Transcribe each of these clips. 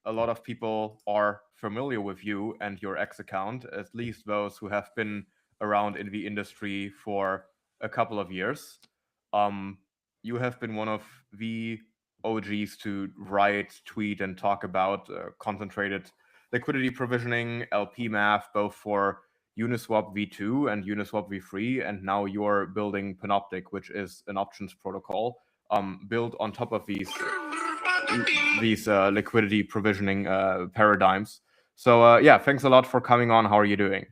a lot of people are familiar with you and your X account, at least those who have been around in the industry for a couple of years. Um, you have been one of the OGs to write, tweet, and talk about concentrated liquidity provisioning, LP math, both for Uniswap v2 and Uniswap v3, and now you're building Panoptic, which is an options protocol built on top of these liquidity provisioning paradigms. So yeah, thanks a lot for coming on. How are you doing?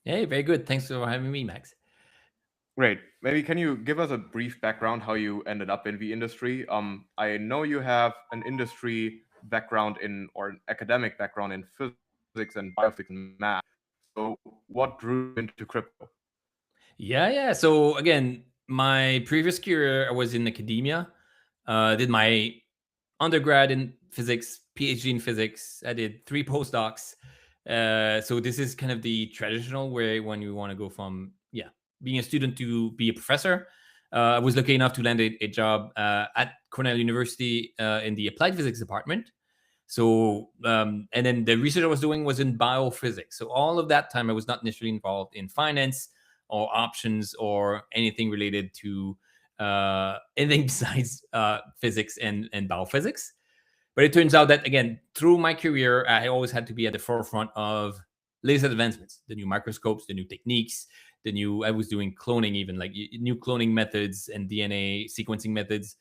Hey, very good. Thanks for having me, Max. Great. Maybe can you give us a brief background how you ended up in the industry? I know you have an industry background in or an academic background in physics and biophysics and math. So what drew you into crypto? Yeah. So again, my previous career, I was in academia. Did my undergrad in physics, PhD in physics. I did 3 postdocs. So this is kind of the traditional way when you want to go from being a student to be a professor. I was lucky enough to land a job at Cornell University in the applied physics department. So, and then the research I was doing was in biophysics. So all of that time, I was not initially involved in finance or options or anything related to anything besides physics and biophysics. But it turns out that, again, through my career, I always had to be at the forefront of latest advancements, the new microscopes, the new techniques, I was doing cloning, even like new cloning methods and DNA sequencing methods.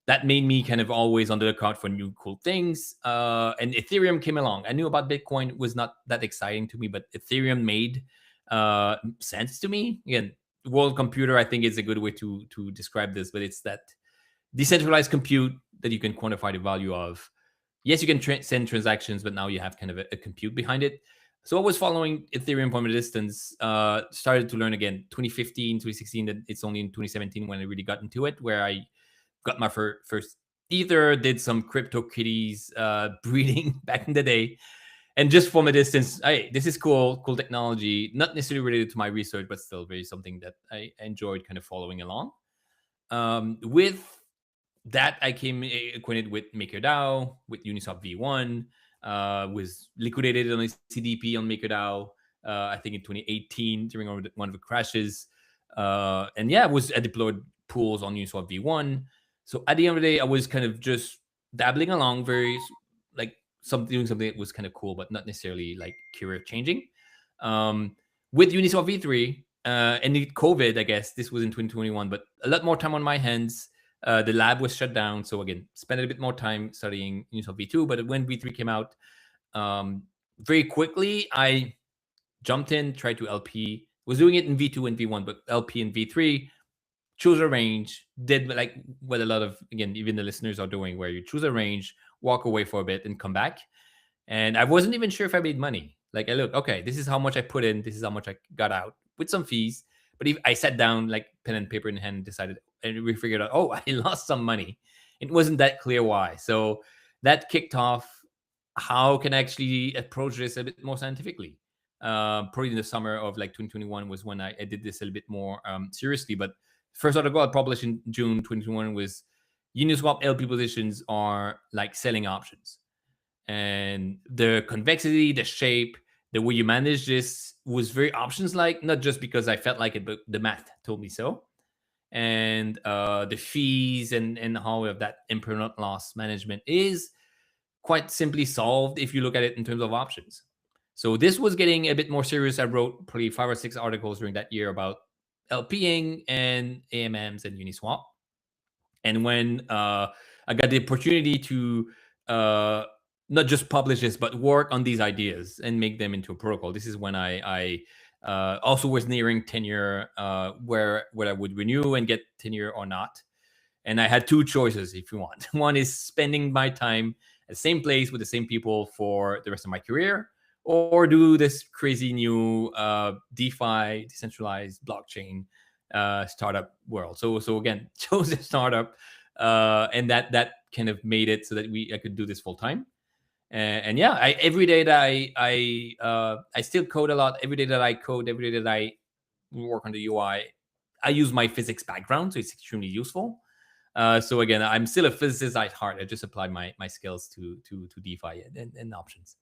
That made me kind of always on the lookout for new cool things. And Ethereum came along. I knew about Bitcoin was not that exciting to me, but Ethereum made sense to me. Again, world computer, I think, is a good way to describe this, but it's that decentralized compute that you can quantify the value of. Yes, you can send transactions, but now you have kind of a compute behind it. So I was following Ethereum from a distance, started to learn again 2015, 2016, that it's only in 2017 when I really got into it, where I got my first Ether, did some CryptoKitties breeding back in the day. And just from a distance, hey, this is cool technology, not necessarily related to my research, but still very something that I enjoyed kind of following along. With that, I came acquainted with MakerDAO, with Uniswap V1, was liquidated on a CDP on MakerDAO, I think in 2018 during one of the crashes. And yeah, I deployed pools on Uniswap V1. So at the end of the day, I was kind of just dabbling along, very like doing something that was kind of cool, but not necessarily like career changing. With Uniswap V3 and COVID, I guess this was in 2021, but a lot more time on my hands. The lab was shut down, so again, spent a bit more time studying Uniswap V2. But when V3 came out, very quickly I jumped in, tried to LP. Was doing it in V2 and V1, but LP and V3. Choose a range, did like what a lot of, again, even the listeners are doing, where you choose a range, walk away for a bit, and come back. And I wasn't even sure if I made money. Like, I look, okay, this is how much I put in, this is how much I got out with some fees. But if I sat down, like pen and paper in hand, and decided, and we figured out, oh, I lost some money. It wasn't that clear why. So that kicked off how can I actually approach this a bit more scientifically. Probably in the summer of like 2021 was when I did this a little bit more seriously. But first article I published in June 2021 was Uniswap LP positions are like selling options. And the convexity, the shape, the way you manage this was very options like, not just because I felt like it, but the math told me so. And the fees and how of that impermanent loss management is quite simply solved if you look at it in terms of options. So this was getting a bit more serious. I wrote probably 5 or 6 articles during that year about LPing and AMMs and Uniswap. And when I got the opportunity to not just publish this, but work on these ideas and make them into a protocol, this is when I also was nearing tenure, where I would renew and get tenure or not. And I had 2 choices, if you want. One is spending my time at the same place with the same people for the rest of my career, or do this crazy new DeFi, decentralized blockchain startup world. So again, chose a startup, and that kind of made it so that I could do this full time. And yeah, every day that I still code a lot. Every day that I code, every day that I work on the UI, I use my physics background, so it's extremely useful. So again, I'm still a physicist at heart. I just apply my skills to DeFi and options.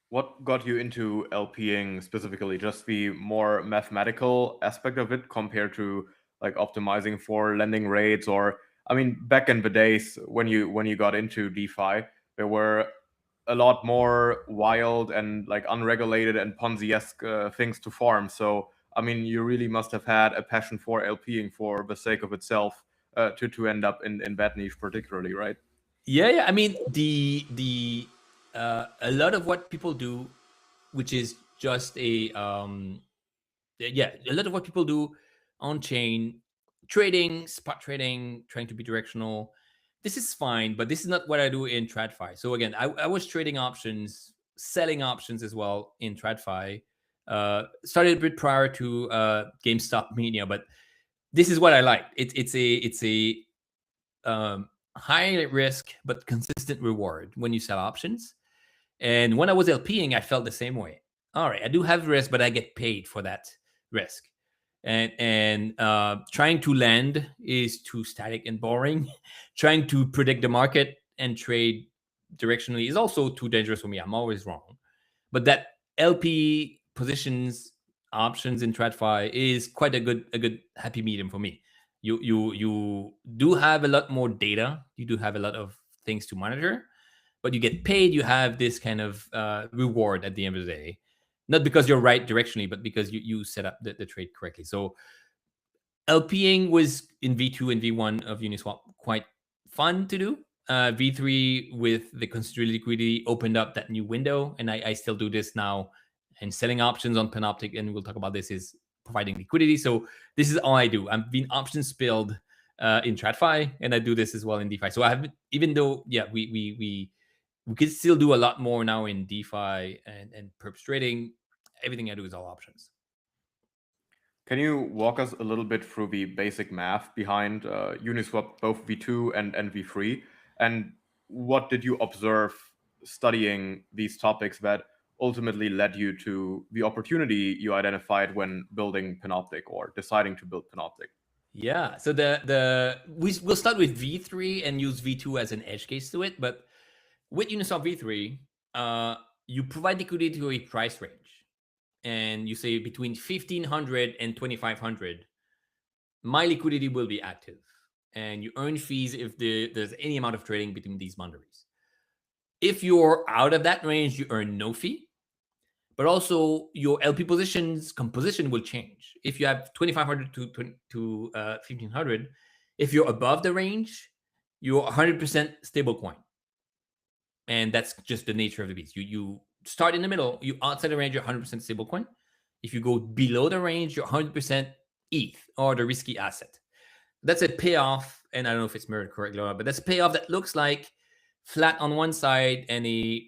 What got you into LPing specifically? Just the more mathematical aspect of it compared to like optimizing for lending rates, or I mean, back in the days when you got into DeFi, there were a lot more wild and like unregulated and Ponzi-esque things to farm. So I mean, you really must have had a passion for LPing for the sake of itself to end up in that niche particularly, right? Yeah. I mean, the a lot of what people do, which is just a lot of what people do on chain trading, spot trading, trying to be directional. This is fine, but this is not what I do in TradFi. So again, I was trading options, selling options as well in TradFi. Started a bit prior to GameStop Mania, but this is what I like. It's a high risk but consistent reward when you sell options. And when I was LPing, I felt the same way. All right, I do have risk, but I get paid for that risk. And trying to lend is too static and boring. Trying to predict the market and trade directionally is also too dangerous for me. I'm always wrong. But that LP positions options in TradFi is quite a good happy medium for me. You do have a lot more data. You do have a lot of things to monitor, but you get paid. You have this kind of reward at the end of the day, not because you're right directionally, but because you set up the trade correctly. So LPing was in V2 and V1 of Uniswap quite fun to do. V3 with the concentrated liquidity opened up that new window, and I still do this now. And selling options on Panoptic, and we'll talk about this, is providing liquidity. So this is all I do. I'm being options spilled in TradFi, and I do this as well in DeFi. So I have, even though we could still do a lot more now in DeFi and perps trading. Everything I do is all options. Can you walk us a little bit through the basic math behind Uniswap, both V2 and V3? And what did you observe studying these topics that ultimately led you to the opportunity you identified when building Panoptic or deciding to build Panoptic? Yeah. So we'll start with V3 and use V2 as an edge case to it. But with Uniswap V3, you provide liquidity to a price range, and you say between 1,500 and 2,500, my liquidity will be active, and you earn fees if there's any amount of trading between these boundaries. If you're out of that range, you earn no fee, but also your LP positions composition will change. If you have 2,500 to 1,500, if you're above the range, you're 100% stable coin, and that's just the nature of the beast. You start in the middle, you outside the range, you're 100% stable coin. If you go below the range, you're 100% ETH or the risky asset. That's a payoff, and I don't know if it's mirrored correctly or not, but that's a payoff that looks like flat on one side and a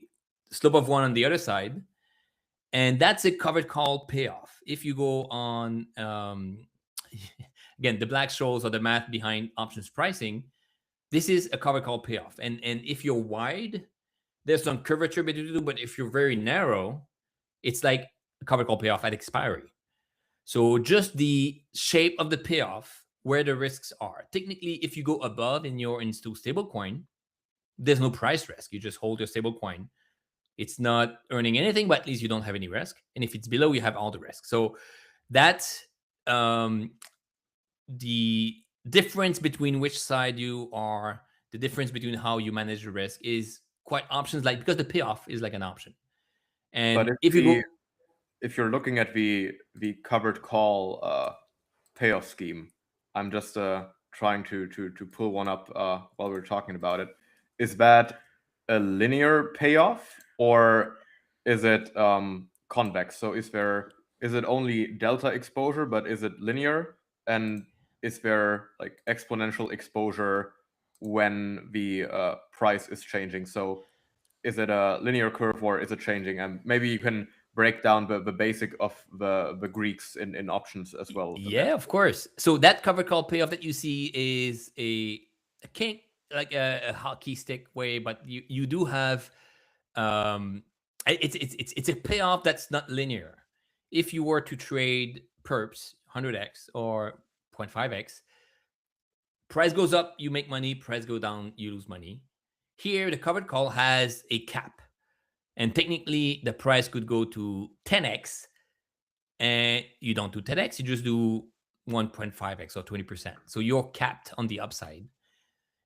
slope of one on the other side. And that's a covered call payoff. If you go on, again, the black shows or the math behind options pricing, this is a covered call payoff. And if you're wide, there's some curvature between the two, but if you're very narrow, it's like a covered call payoff at expiry. So just the shape of the payoff, where the risks are. Technically, if you go above and you're in still stable coin, there's no price risk. You just hold your stable coin. It's not earning anything, but at least you don't have any risk. And if it's below, you have all the risk. So that's the difference between which side you are, the difference between how you manage the risk is quite options like, because the payoff is like an option. But And if you go, if you're looking at the covered call payoff scheme, I'm just trying to pull one up while we're talking about it. Is that a linear payoff, or is it convex? So is it only delta exposure, but is it linear? And is there like exponential exposure when the price is changing? So is it a linear curve or is it changing? And maybe you can break down the basic of the Greeks in options as well a bit. yeah, of course. So that covered call payoff that you see is a kink, like a hockey stick way, but you do have it's a payoff that's not linear. If you were to trade perps 100x or 0.5x, Price goes up, you make money. Price go down, you lose money. Here, the covered call has a cap. And technically, the price could go to 10x, and you don't do 10x, you just do 1.5x or 20%. So you're capped on the upside.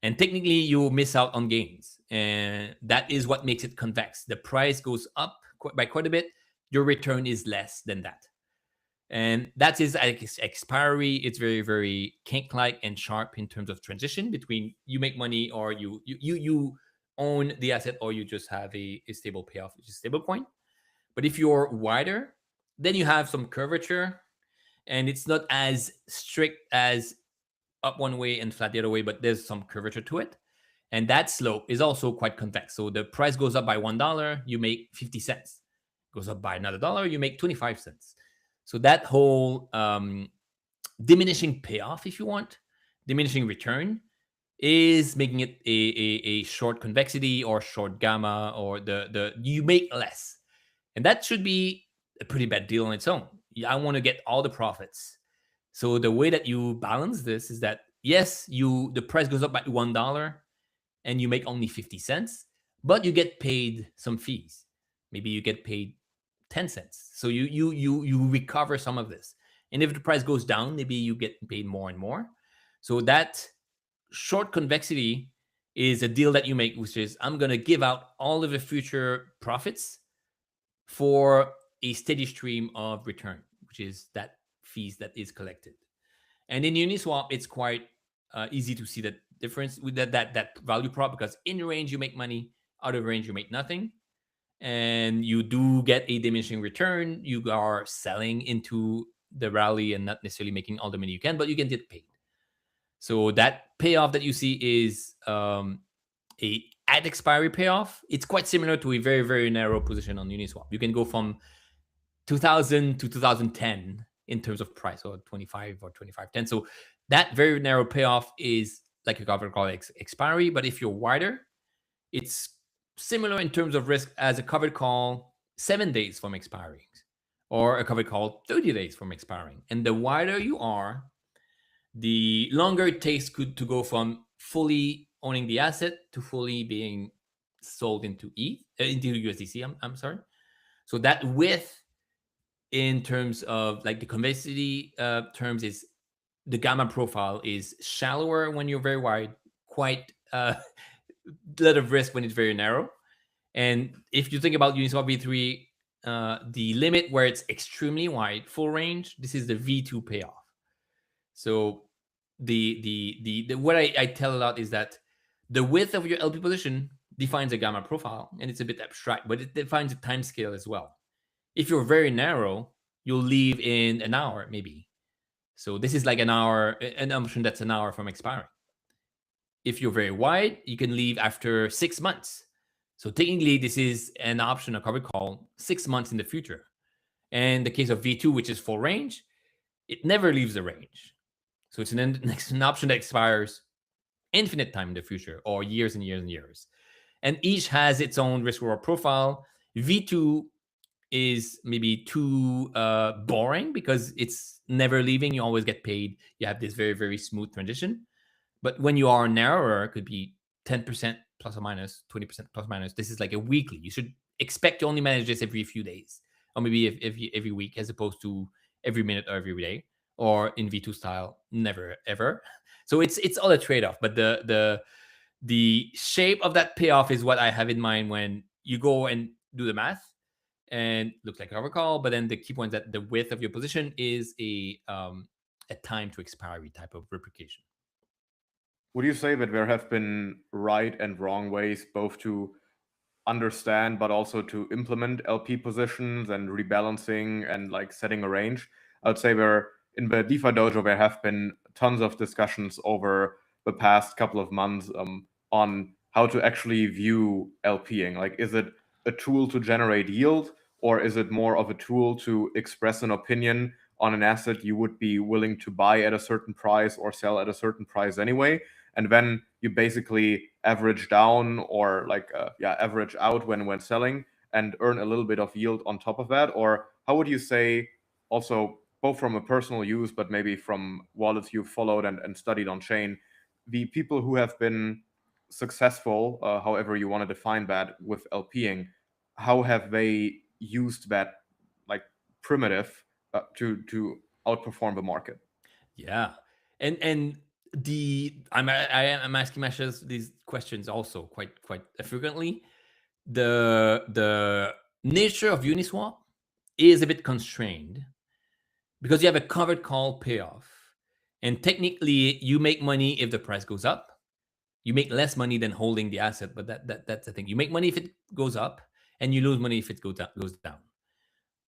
And technically, you miss out on gains. And that is what makes it convex. The price goes up by quite a bit, your return is less than that. And that is expiry. It's very, very kink-like and sharp in terms of transition between you make money or you own the asset, or you just have a stable payoff, which is stable coin. But if you're wider, then you have some curvature, and it's not as strict as up one way and flat the other way, but there's some curvature to it. And that slope is also quite convex. So the price goes up by $1, you make 50 cents. Goes up by another dollar, you make 25 cents. So that whole diminishing payoff, if you want, diminishing return, is making it a short convexity or short gamma, or the you make less. And that should be a pretty bad deal on its own. I want to get all the profits. So the way that you balance this is that, yes, the price goes up by $1 and you make only 50 cents, but you get paid some fees. Maybe you get paid 10 cents. So you recover some of this. And if the price goes down, maybe you get paid more and more. So that short convexity is a deal that you make, which is, I'm going to give out all of the future profits for a steady stream of return, which is that fees that is collected. And in Uniswap, it's quite easy to see that difference with that value prop, because in range you make money, out of range you make nothing, and you do get a diminishing return. You are selling into the rally and not necessarily making all the money you can, but you can get paid. So that payoff that you see is a at expiry payoff. It's quite similar to a very, very narrow position on Uniswap. You can go from 2000 to 2010 in terms of price, or 25 or 2510. So that very narrow payoff is like a covered call expiry. But if you're wider, it's similar in terms of risk as a covered call 7 days from expiring, or a covered call 30 days from expiring. And the wider you are, the longer it takes to go from fully owning the asset to fully being sold into into USDC. I'm sorry. So that width, in terms of like the convexity terms, is the gamma profile is shallower when you're very wide, quite a lot of risk when it's very narrow. And if you think about Uniswap V3, the limit where it's extremely wide, full range, this is the V2 payoff. So the what I tell a lot is that the width of your LP position defines a gamma profile, and it's a bit abstract, but it defines a time scale as well. If you're very narrow, you'll leave in an hour, maybe. So this is like an hour, an option that's an hour from expiring. If you're very wide, you can leave after 6 months. So technically, this is an option, a covered call, 6 months in the future. And the case of V2, which is full range, it never leaves the range. So it's an option that expires infinite time in the future, or years and years and years. And each has its own risk reward profile. V2 is maybe too boring because it's never leaving. You always get paid. You have this very, very smooth transition. But when you are narrower, it could be 10% plus or minus, 20% plus or minus. This is like a weekly. You should expect to only manage this every few days, or maybe every week, as opposed to every minute or every day, or in V2 style, never ever. So it's all a trade-off. But the shape of that payoff is what I have in mind when you go and do the math, and looks like a cover call. But then the key point is that the width of your position is a time to expiry type of replication. Would you say that there have been right and wrong ways both to understand but also to implement LP positions and rebalancing and like setting a range? I would say there in the DeFi dojo there have been tons of discussions over the past couple of months on how to actually view LPing. Like, is it a tool to generate yield, or is it more of a tool to express an opinion on an asset you would be willing to buy at a certain price or sell at a certain price anyway? And then you basically average down, or like average out when selling, and earn a little bit of yield on top of that? Or how would you say, also both from a personal use but maybe from wallets you've followed and studied on chain, the people who have been successful, however you want to define that, with LPing, how have they used that like primitive to outperform the market? Yeah, and I'm asking myself these questions also quite frequently. The nature of Uniswap is a bit constrained because you have a covered call payoff, and technically you make money if the price goes up. You make less money than holding the asset, but that's the thing. You make money if it goes up, and you lose money if it goes down.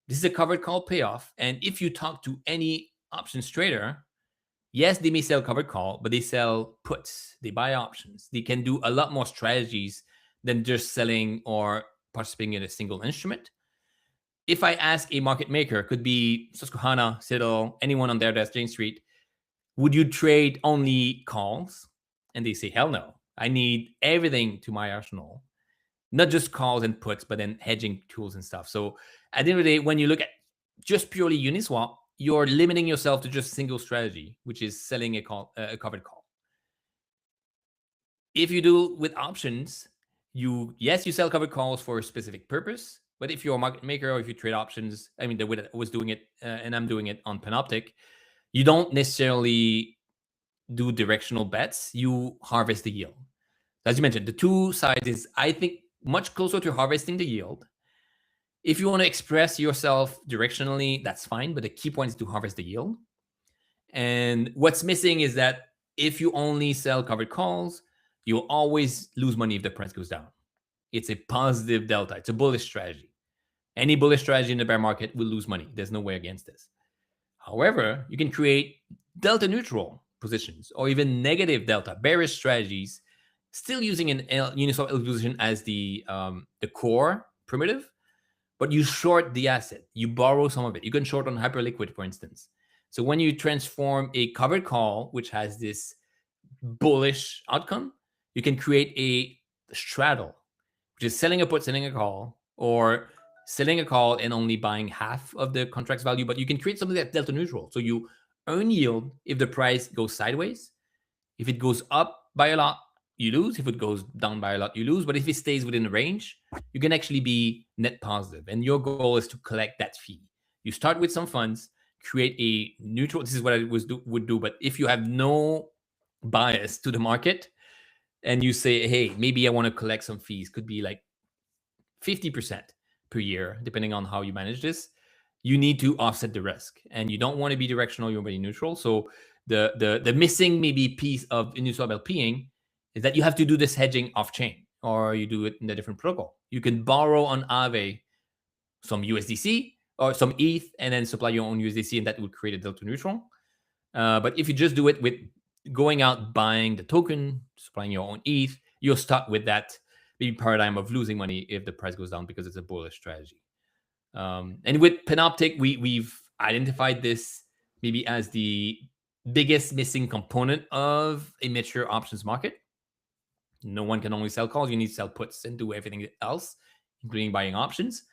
This is a covered call payoff, and if you talk to any options trader, yes, they may sell covered call, but they sell puts. They buy options. They can do a lot more strategies than just selling or participating in a single instrument. If I ask a market maker, could be Susquehanna, Citadel, anyone on there that's Jane Street, would you trade only calls? And they say, hell no. I need everything to my arsenal, not just calls and puts, but then hedging tools and stuff. So at the end of the day, when you look at just purely Uniswap, you're limiting yourself to just single strategy, which is selling a covered call. If you do with options, you sell covered calls for a specific purpose. But if you're a market maker or if you trade options, I mean, the way that I was doing it, and I'm doing it on Panoptic, you don't necessarily do directional bets. You harvest the yield. As you mentioned, the two sides is, I think, much closer to harvesting the yield. If you want to express yourself directionally, that's fine, but the key point is to harvest the yield. And what's missing is that if you only sell covered calls, you'll always lose money if the price goes down. It's a positive delta. It's a bullish strategy. Any bullish strategy in the bear market will lose money. There's no way against this. However, you can create delta neutral positions or even negative delta bearish strategies, still using an Uniswap LP position as the core primitive, but you short the asset. You borrow some of it. You can short on Hyperliquid, for instance. So when you transform a covered call, which has this bullish outcome, you can create a straddle, which is selling a put, selling a call, or selling a call and only buying half of the contract's value. But you can create something that's delta neutral. So you earn yield if the price goes sideways. If it goes up by a lot, you lose. If it goes down by a lot, you lose. But if it stays within the range, you can actually be net positive. And your goal is to collect that fee. You start with some funds, create a neutral. This is what I would do. But if you have no bias to the market and you say, hey, maybe I want to collect some fees, could be like 50% per year, depending on how you manage this, you need to offset the risk. And you don't want to be directional, you want to be neutral. So the missing maybe piece of Uniswap LPing is that you have to do this hedging off chain, or you do it in a different protocol. You can borrow on Aave some USDC or some ETH and then supply your own USDC, and that would create a delta neutral. But if you just do it with going out, buying the token, supplying your own ETH, you're stuck with that maybe paradigm of losing money if the price goes down because it's a bullish strategy. And with Panoptic, we've identified this maybe as the biggest missing component of a mature options market. No one can only sell calls. You need to sell puts and do everything else, including buying options.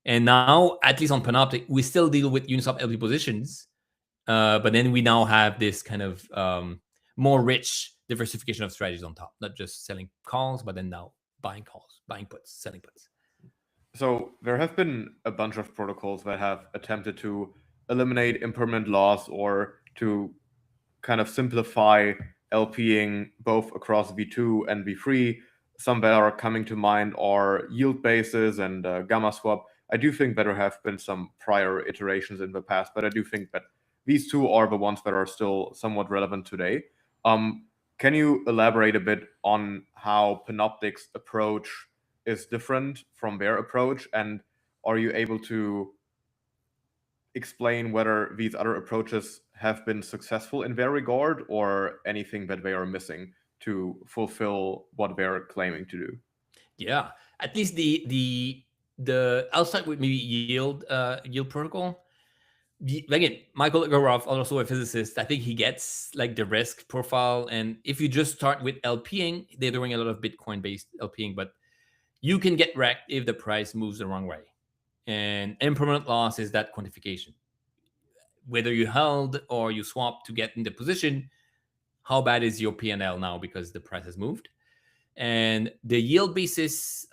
And now, at least on Panoptic, we still deal with Uniswap LP positions, but then we now have this kind of more rich diversification of strategies on top, not just selling calls, but then now buying calls, buying puts, selling puts. So there have been a bunch of protocols that have attempted to eliminate impermanent loss or to kind of simplify LPing both across V2 and V3. Some that are coming to mind are yield bases and gamma swap. I do think there have been some prior iterations in the past, but I do think that these two are the ones that are still somewhat relevant today. Can you elaborate a bit on how Panoptic's approach is different from their approach, and are you able to explain whether these other approaches have been successful in their regard or anything that they are missing to fulfill what they're claiming to do? Yeah, at least the outside with maybe yield protocol. Again, Michael Garoff, also a physicist, I think he gets like the risk profile. And if you just start with LPing, they're doing a lot of Bitcoin based LPing, but you can get wrecked if the price moves the wrong way. And impermanent loss is that quantification. Whether you held or you swap to get in the position, how bad is your P&L now because the price has moved. And the yield basis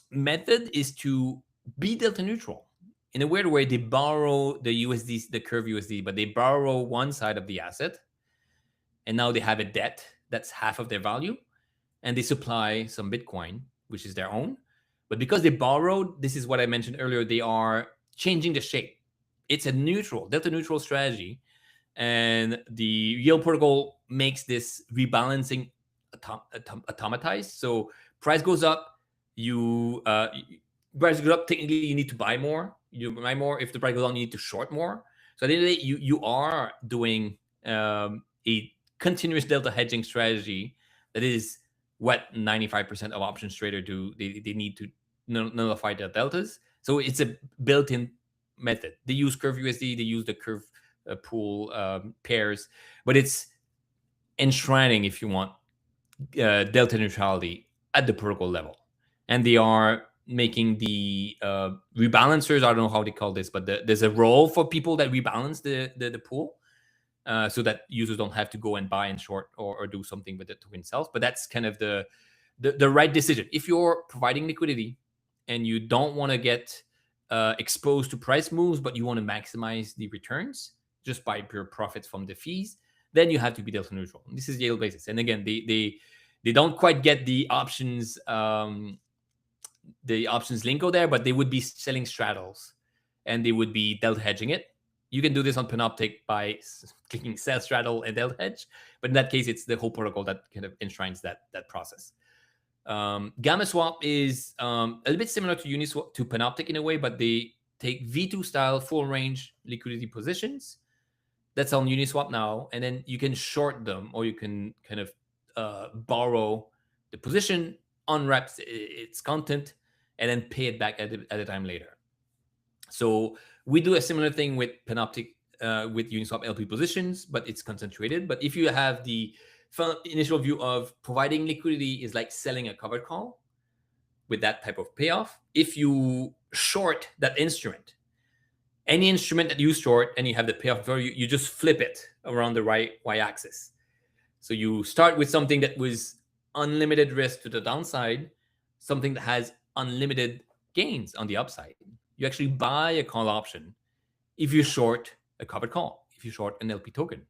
method is to be delta neutral. In a weird way, they borrow the USD, the curve USD, but they borrow one side of the asset, and now they have a debt that's half of their value, and they supply some Bitcoin, which is their own. But because they borrowed, this is what I mentioned earlier, they are changing the shape. It's a neutral, delta neutral strategy, and the yield protocol makes this rebalancing automatized. So price goes up, you price goes up. Technically, you need to buy more. You buy more. If the price goes down, you need to short more. So at the end of the day, you are doing a continuous delta hedging strategy that is what 95% of options trader do. They need to nullify their deltas. So it's a built-in method. They use Curve USD. They use the Curve pool pairs, but it's enshrining, if you want, delta neutrality at the protocol level. And they are making the rebalancers, I don't know how they call this, but there's a role for people that rebalance the pool, so that users don't have to go and buy and short or do something with the token itself. But that's kind of the right decision. If you're providing liquidity and you don't want to get exposed to price moves, but you want to maximize the returns just by pure profits from the fees, then you have to be delta neutral. This is yield basis. And again, they don't quite get the options lingo there, but they would be selling straddles and they would be delta hedging it. You can do this on Panoptic by clicking sell straddle and delta hedge, but in that case, it's the whole protocol that kind of enshrines that process. Gamma swap is a little bit similar to Uniswap, to Panoptic in a way, but they take V2 style full range liquidity positions. That's on Uniswap now, and then you can short them, or you can kind of borrow the position, unwrap its content, and then pay it back at a time later. So we do a similar thing with Panoptic, with Uniswap LP positions, but it's concentrated. But if you have the initial view of providing liquidity is like selling a covered call with that type of payoff, if you short that instrument, any instrument that you short and you have the payoff value, you just flip it around the right y-axis. So you start with something that was unlimited risk to the downside, something that has unlimited gains on the upside. You actually buy a call option if you short a covered call, if you short an LP token.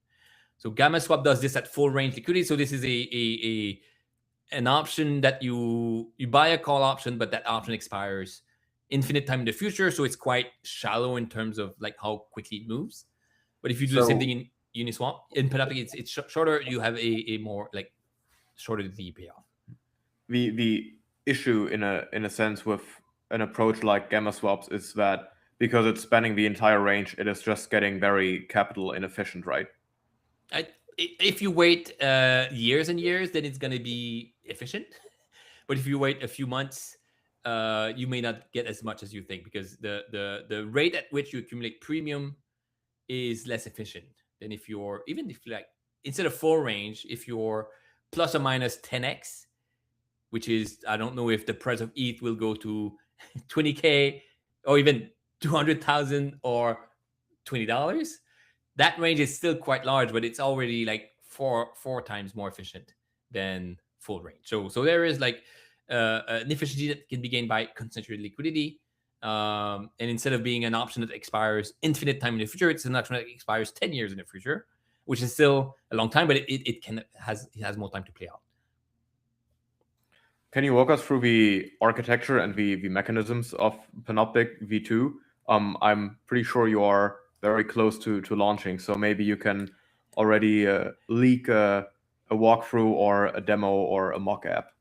So Gamma Swap does this at full range liquidity. So this is an option that you buy a call option, but that option expires infinite time in the future. So it's quite shallow in terms of like how quickly it moves. But if you do the same thing in Uniswap, in Panoptic, it's shorter. You have a more like shorter the payoff. The issue in a sense with an approach like Gamma Swaps is that because it's spanning the entire range, it is just getting very capital inefficient, right? If you wait years and years, then it's going to be efficient. But if you wait a few months, you may not get as much as you think, because the rate at which you accumulate premium is less efficient than if you're, even if like, instead of full range, if you're plus or minus 10x, which is, I don't know if the price of ETH will go to 20K or even 200,000 or $20. That range is still quite large, but it's already like four times more efficient than full range. So there is like an efficiency that can be gained by concentrated liquidity. And instead of being an option that expires infinite time in the future, it's an option that expires 10 years in the future, which is still a long time, but it has more time to play out. Can you walk us through the architecture and the mechanisms of Panoptic V2? I'm pretty sure you are very close to launching, so maybe you can already leak a walkthrough or a demo or a mock app.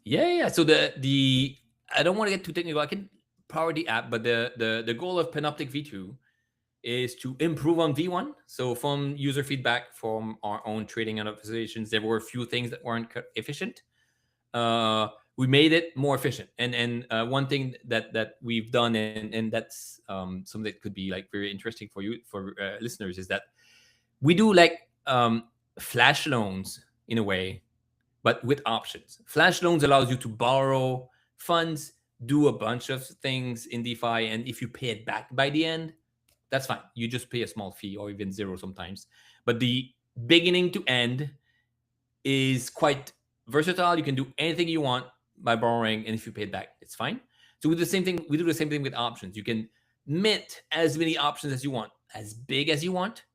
Yeah. So the I don't want to get too technical. I can power the app, but the goal of Panoptic V2 is to improve on V1. So from user feedback from our own trading and observations, there were a few things that weren't efficient. We made it more efficient. And one thing that we've done, and that's something that could be like very interesting for you, for listeners, is that we do like flash loans in a way, but with options. Flash loans allows you to borrow funds, do a bunch of things in DeFi, and if you pay it back by the end, that's fine. You just pay a small fee or even zero sometimes. But the beginning to end, is quite versatile. You can do anything you want by borrowing, and if you pay it back, it's fine. So we do the same thing. We do the same thing with options. You can mint as many options as you want, as big as you want,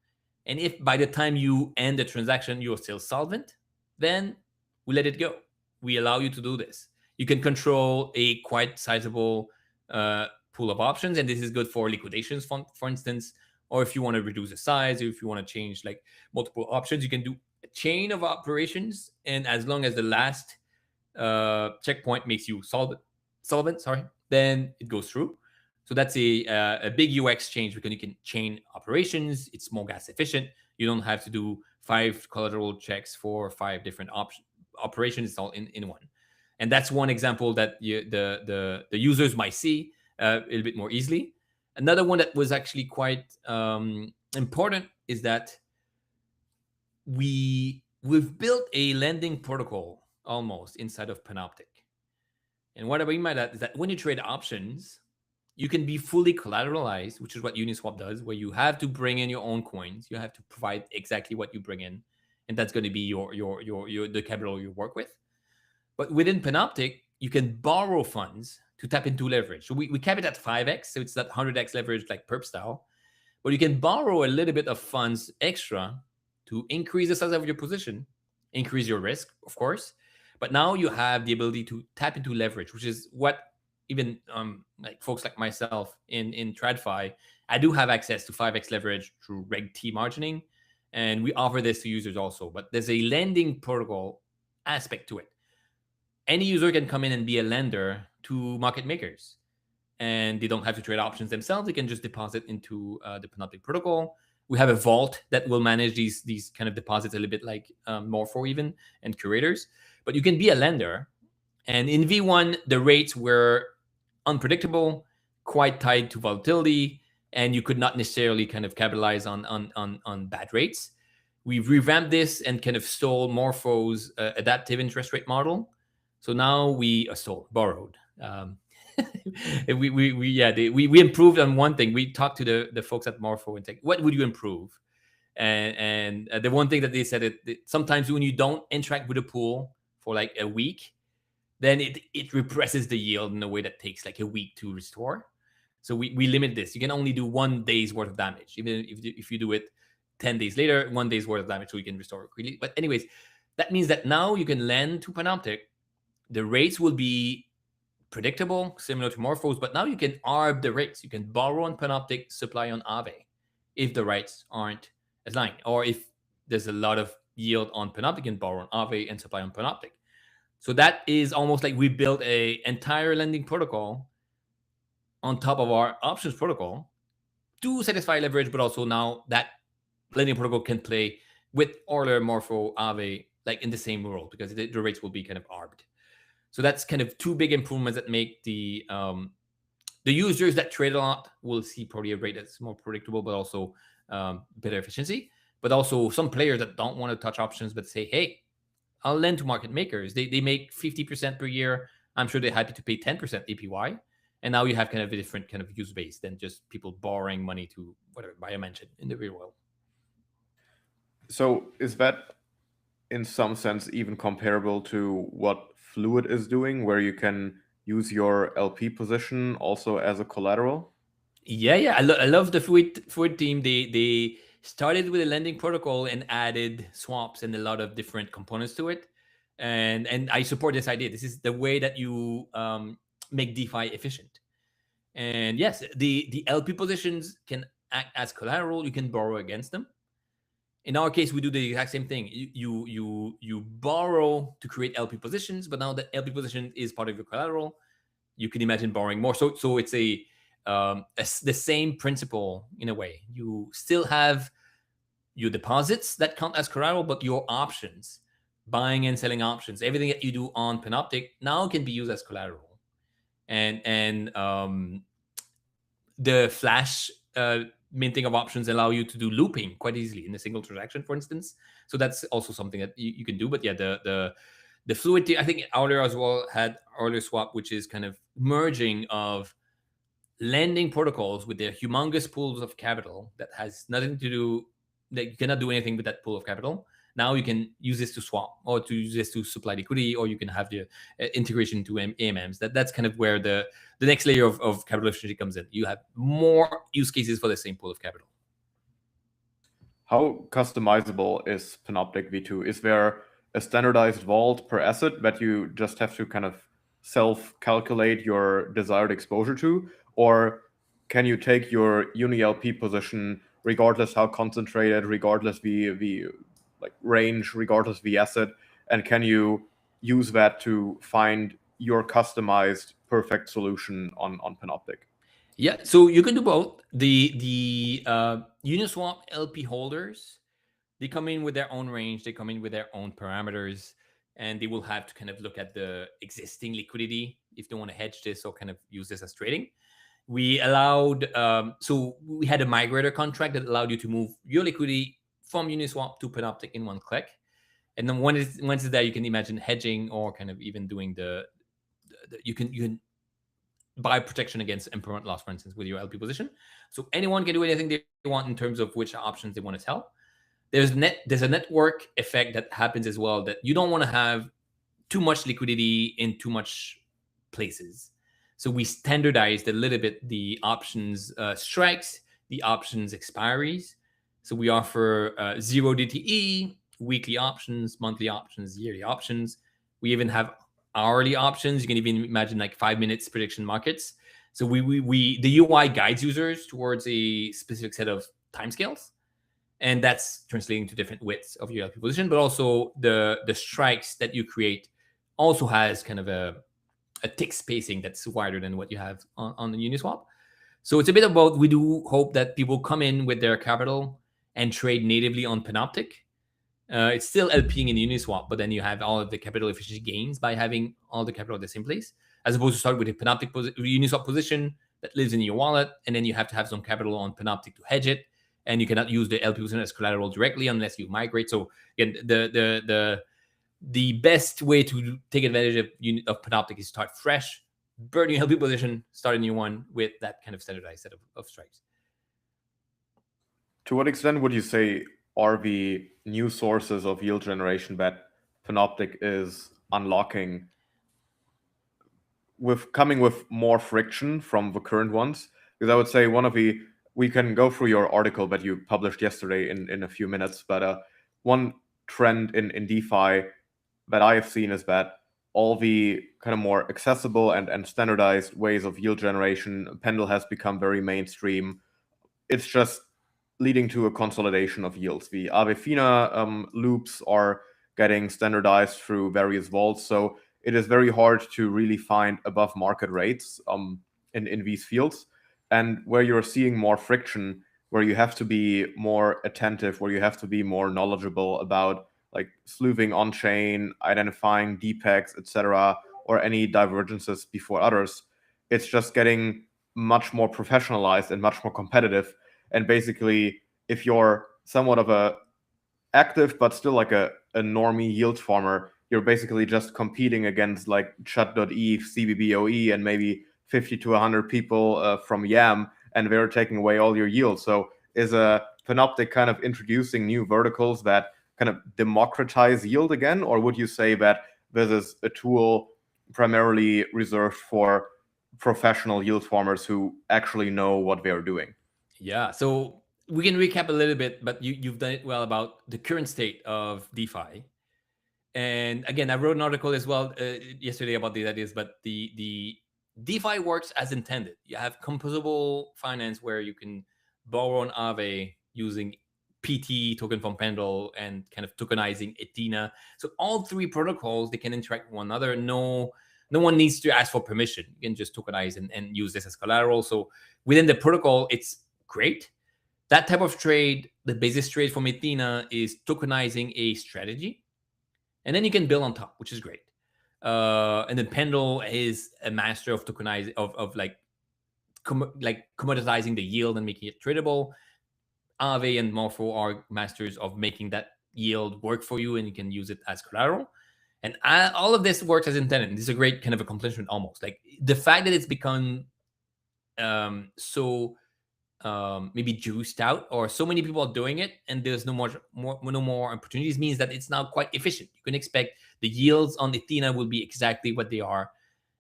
and if by the time you end the transaction you're still solvent, then we let it go. We allow you to do this. You can control a quite sizable pool of options, and this is good for liquidations, for instance, or if you want to reduce the size, or if you want to change like multiple options, you can do a chain of operations, and as long as the last checkpoint makes you solvent, sorry, then it goes through. So that's a big UX change because you can chain operations. It's more gas efficient. You don't have to do 5 collateral checks for 5 different operations. It's all in one. And that's one example that the users might see a little bit more easily. Another one that was actually quite important is that we've built a lending protocol almost inside of Panoptic. And what I mean by that is that when you trade options, you can be fully collateralized, which is what Uniswap does, where you have to bring in your own coins. You have to provide exactly what you bring in, and that's going to be your the capital you work with. But within Panoptic, you can borrow funds to tap into leverage. So we cap it at 5x, so it's that 100x leverage like perp style. But you can borrow a little bit of funds extra to increase the size of your position, increase your risk, of course. But now you have the ability to tap into leverage, which is what even like folks like myself in TradFi, I do have access to 5x leverage through Reg T margining, and we offer this to users also. But there's a lending protocol aspect to it. Any user can come in and be a lender to market makers, and they don't have to trade options themselves. They can just deposit into the Panoptic protocol. We have a vault that will manage these kind of deposits a little bit like Morpho even and curators. But you can be a lender. And in V1, the rates were unpredictable, quite tied to volatility, and you could not necessarily kind of capitalize on bad rates. We've revamped this and kind of stole Morpho's adaptive interest rate model. So now we borrowed. We improved on one thing. We talked to the folks at Morpho and said, what would you improve? And the one thing that they said that sometimes when you don't interact with a pool for like a week, then it represses the yield in a way that takes like a week to restore. So we limit this. You can only do 1 day's worth of damage. Even if you do it 10 days later, 1 day's worth of damage, so you can restore it quickly. But anyways, that means that now you can lend to Panoptic. The rates will be predictable, similar to Morphos, but now you can arb the rates. You can borrow on Panoptic, supply on Aave if the rates aren't as aligned. Or if there's a lot of yield on Panoptic, you can borrow on Aave and supply on Panoptic. So that is almost like we built an entire lending protocol on top of our options protocol to satisfy leverage, but also now that lending protocol can play with Euler, Morpho, Aave, like in the same world, because the rates will be kind of arbed. So that's kind of 2 big improvements that make the users that trade a lot will see probably a rate that's more predictable, but also better efficiency. But also some players that don't want to touch options, but say, hey, I'll lend to market makers. They make 50% per year. I'm sure they're happy to pay 10% APY. And now you have kind of a different kind of use base than just people borrowing money to whatever buy a mansion in the real world. So is that in some sense even comparable to what Fluid is doing, where you can use your LP position also as a collateral? Yeah. I love the Fluid team. They started with a lending protocol and added swaps and a lot of different components to it. And I support this idea. This is the way that you make DeFi efficient. And yes, the LP positions can act as collateral. You can borrow against them. In our case, we do the exact same thing. You borrow to create LP positions, but now the LP position is part of your collateral. You can imagine borrowing more. So it's the same principle in a way. You still have your deposits that count as collateral, but your options, buying and selling options, everything that you do on Panoptic now can be used as collateral. And the Flash minting of options allow you to do looping quite easily in a single transaction, for instance. So that's also something that you can do. But yeah, the Fluid, I think Euler as well had Euler Swap, which is kind of merging of lending protocols with their humongous pools of capital that has nothing to do that you cannot do anything with that pool of capital. Now you can use this to swap, or to use this to supply liquidity, or you can have the integration into AMMs. That's kind of where the next layer of capital efficiency comes in. You have more use cases for the same pool of capital. How customizable is Panoptic V2? Is there a standardized vault per asset that you just have to kind of self-calculate your desired exposure to? Or can you take your uni-LP position, regardless how concentrated, regardless the like range, regardless the asset, and can you use that to find your customized perfect solution on Panoptic? Yeah, so you can do both. The Uniswap LP holders, they come in with their own range, they come in with their own parameters, and they will have to kind of look at the existing liquidity if they want to hedge this or kind of use this as trading. We allowed, so we had a migrator contract that allowed you to move your liquidity from Uniswap to Panoptic in one click. And then once it's there, you can imagine hedging or kind of even doing you can buy protection against impermanent loss, for instance, with your LP position. So anyone can do anything they want in terms of which options they want to sell. There's a network effect that happens as well, that you don't want to have too much liquidity in too much places. So we standardized a little bit the options strikes, the options expiries. So we offer 0 DTE, weekly options, monthly options, yearly options. We even have hourly options. You can even imagine like 5 minutes prediction markets. So the UI guides users towards a specific set of timescales, and that's translating to different widths of your LP position. But also the strikes that you create also has kind of a tick spacing that's wider than what you have on the Uniswap. So it's a bit of both. We do hope that people come in with their capital and trade natively on Panoptic. It's still LPing in Uniswap, but then you have all of the capital efficiency gains by having all the capital at the same place, as opposed to start with a Panoptic Uniswap position that lives in your wallet, and then you have to have some capital on Panoptic to hedge it, and you cannot use the LP position as collateral directly unless you migrate. So again, the best way to take advantage of Panoptic is start fresh, burn your LP position, start a new one with that kind of standardized set of strikes. To what extent would you say are the new sources of yield generation that Panoptic is unlocking coming with more friction from the current ones? Because I would say we can go through your article that you published yesterday in a few minutes, but one trend in DeFi that I have seen is that all the kind of more accessible and standardized ways of yield generation, Pendle has become very mainstream. It's just leading to a consolidation of yields. The Avefina loops are getting standardized through various vaults, so it is very hard to really find above market rates in these fields. And where you're seeing more friction, where you have to be more attentive, where you have to be more knowledgeable about like sleuthing on chain, identifying defects, etc., or any divergences before others, it's just getting much more professionalized and much more competitive. And basically, if you're somewhat of a active but still like a normie yield farmer, you're basically just competing against like Chut.eth, CBBOE, and maybe 50 to 100 people from YAM, and they're taking away all your yield. So is a Panoptic kind of introducing new verticals that kind of democratize yield again? Or would you say that this is a tool primarily reserved for professional yield farmers who actually know what they're doing? Yeah, so we can recap a little bit, but you've done it well about the current state of DeFi. And again, I wrote an article as well yesterday about these ideas, but the DeFi works as intended. You have composable finance where you can borrow on Aave using PT token from Pendle and kind of tokenizing Ethena. So all three protocols, they can interact with one another. No one needs to ask for permission. You can just tokenize and use this as collateral. So within the protocol, it's great. That type of trade, the basis trade from Ethena, is tokenizing a strategy, and then you can build on top, which is great. And then Pendle is a master of tokenizing, of like commoditizing the yield and making it tradable. Aave and Morpho are masters of making that yield work for you, and you can use it as collateral. And all of this works as intended. This is a great kind of accomplishment almost. Like the fact that it's become so maybe juiced out, or so many people are doing it and there's no more opportunities, means that it's now quite efficient. You can expect the yields on Athena will be exactly what they are,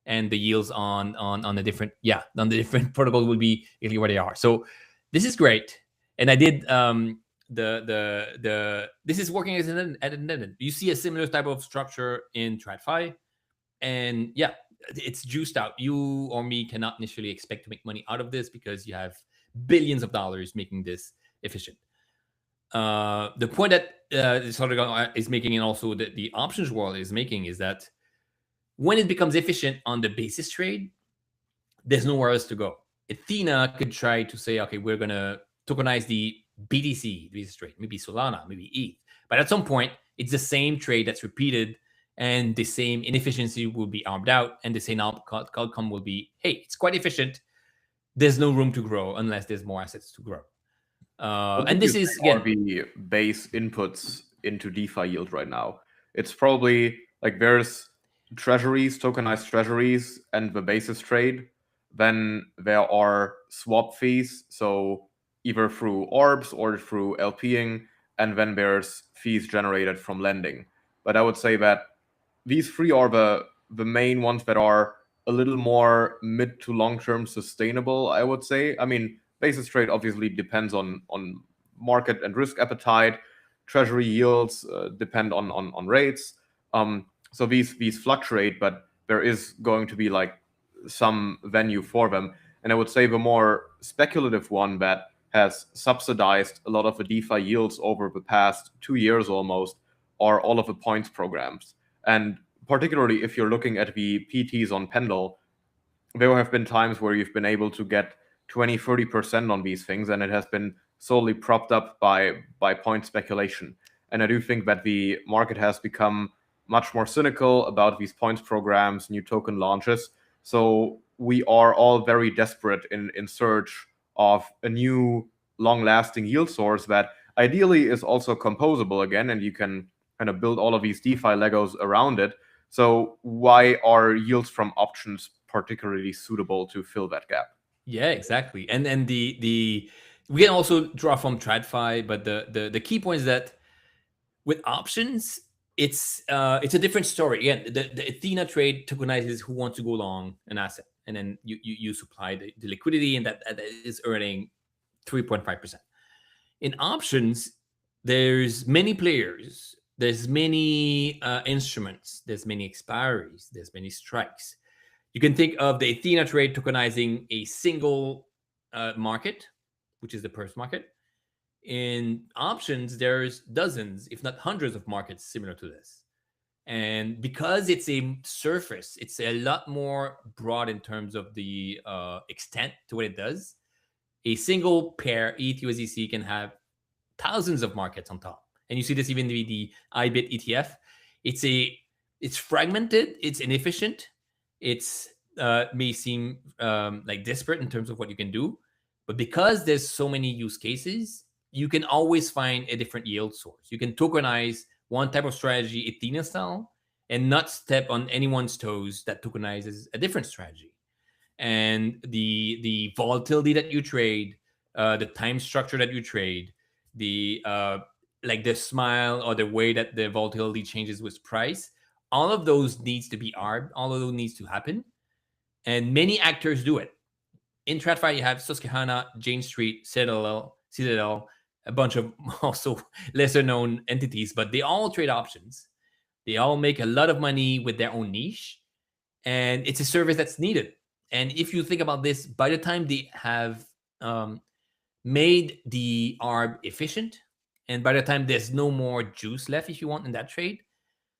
and the yields on the different on the different protocols will be exactly where they are. So this is great. And I did the this is working as an at an you see a similar type of structure in TradFi. And it's juiced out. You or me cannot initially expect to make money out of this because you have billions of dollars making this efficient. The point that Sodergang is making, and also that the options world is making, is that when it becomes efficient on the basis trade, there's nowhere else to go. Athena could try to say, okay, we're going to tokenize the BTC basis trade, maybe Solana, maybe ETH. But at some point, it's the same trade that's repeated, and the same inefficiency will be armed out, and the same outcome will be, hey, it's quite efficient. There's no room to grow unless there's more assets to grow. And this is, again, the base inputs into DeFi yield right now. It's probably like there's treasuries, tokenized treasuries, and the basis trade. Then there are swap fees, so either through orbs or through LPing, and then there's fees generated from lending. But I would say that these three are the main ones that are a little more mid to long term sustainable, I would say. I mean, basis trade obviously depends on market and risk appetite. Treasury yields depend on rates. So these fluctuate, but there is going to be like some venue for them. And I would say the more speculative one that has subsidized a lot of the DeFi yields over the past 2 years almost are all of the points programs. And particularly if you're looking at the PTs on Pendle, there have been times where you've been able to get 20-30% on these things, and it has been solely propped up by point speculation. And I do think that the market has become much more cynical about these points programs, new token launches. So we are all very desperate in search of a new long-lasting yield source that ideally is also composable again, and you can kind of build all of these DeFi Legos around it. So why are yields from options particularly suitable to fill that gap? Yeah, exactly. And then the we can also draw from TradFi, but the key point is that with options, it's a different story. Again, the Athena trade tokenizes who wants to go long an asset, and then you supply the liquidity, and that is earning 3.5%. In options, there's many players, there's many instruments, there's many expiries, there's many strikes. You can think of the Athena trade tokenizing a single market, which is the purse market. In options, there's dozens, if not hundreds, of markets similar to this. And because it's a surface, it's a lot more broad in terms of the extent to what it does. A single pair ETH-USDC can have thousands of markets on top. And you see this even with the IBIT ETF. It's fragmented, it's inefficient, it's may seem like disparate in terms of what you can do. But because there's so many use cases, you can always find a different yield source. You can tokenize one type of strategy, Athena style, and not step on anyone's toes that tokenizes a different strategy. And the volatility that you trade, the time structure that you trade, the like the smile or the way that the volatility changes with price, all of those needs to be arbed, all of those needs to happen. And many actors do it. In TradFi, you have Susquehanna, Jane Street, Citadel, a bunch of also lesser known entities, but they all trade options. They all make a lot of money with their own niche, and it's a service that's needed. And if you think about this, by the time they have made the ARB efficient, and by the time there's no more juice left, if you want, in that trade,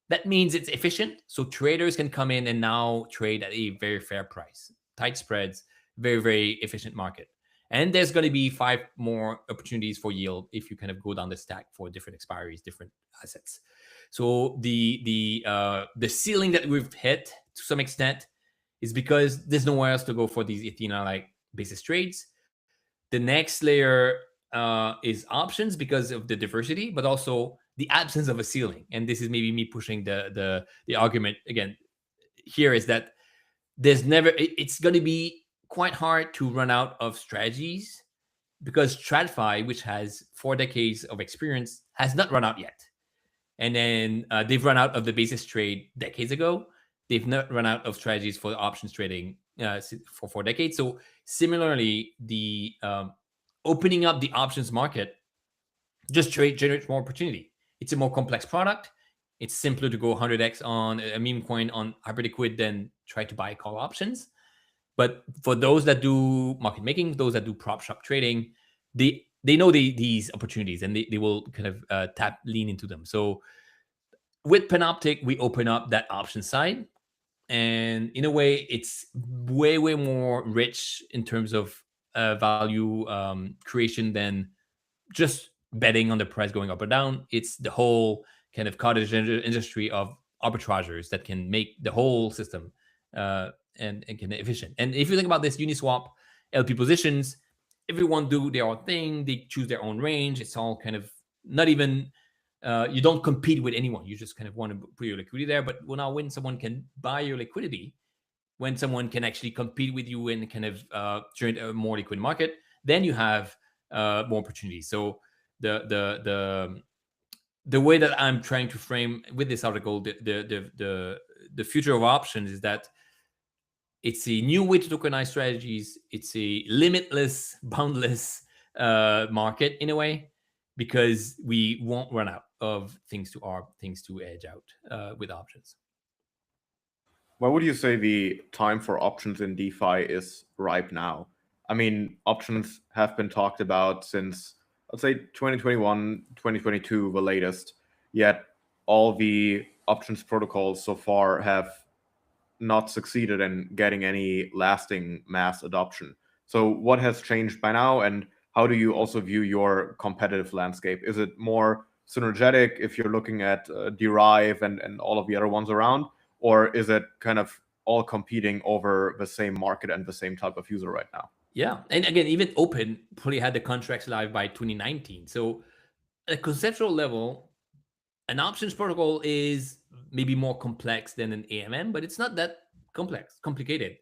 that means it's efficient. So traders can come in and now trade at a very fair price, tight spreads, very, very efficient market. And there's going to be 5 more opportunities for yield if you kind of go down the stack for different expiries, different assets. So the ceiling that we've hit to some extent is because there's nowhere else to go for these Athena-like basis trades. The next layer is options because of the diversity, but also the absence of a ceiling. And this is maybe me pushing the argument again here, is that there's never, it's going to be quite hard to run out of strategies because TradFi, which has 4 decades of experience, has not run out yet. And then they've run out of the basis trade decades ago. They've not run out of strategies for options trading for 4 decades. So similarly, the opening up the options market just generates more opportunity. It's a more complex product. It's simpler to go 100x on a meme coin on hyperliquid than try to buy call options. But for those that do market making, those that do prop shop trading, they know these opportunities, and they will kind of lean into them. So with Panoptic, we open up that option side, and in a way, it's way more rich in terms of value creation than just betting on the price going up or down. It's the whole kind of cottage industry of arbitrageurs that can make the whole system and can efficient. And if you think about this Uniswap LP positions, everyone do their own thing. They choose their own range. It's all kind of not even you don't compete with anyone. You just kind of want to put your liquidity there. But now when someone can buy your liquidity, when someone can actually compete with you and kind of generate a more liquid market, then you have more opportunities. So the way that I'm trying to frame with this article, the future of options is that it's a new way to tokenize strategies. It's a limitless, boundless market in a way, because we won't run out of things to edge out with options. Why would you say the time for options in DeFi is ripe now? I mean, options have been talked about since, let's say, 2021, 2022, the latest, yet all the options protocols so far have not succeeded in getting any lasting mass adoption. So what has changed by now, and how do you also view your competitive landscape? Is it more synergetic if you're looking at Derive and all of the other ones around, or is it kind of all competing over the same market and the same type of user right now? Yeah, and again, even Open probably had the contracts live by 2019. So at a conceptual level, an options protocol is maybe more complex than an AMM, but it's not that complicated.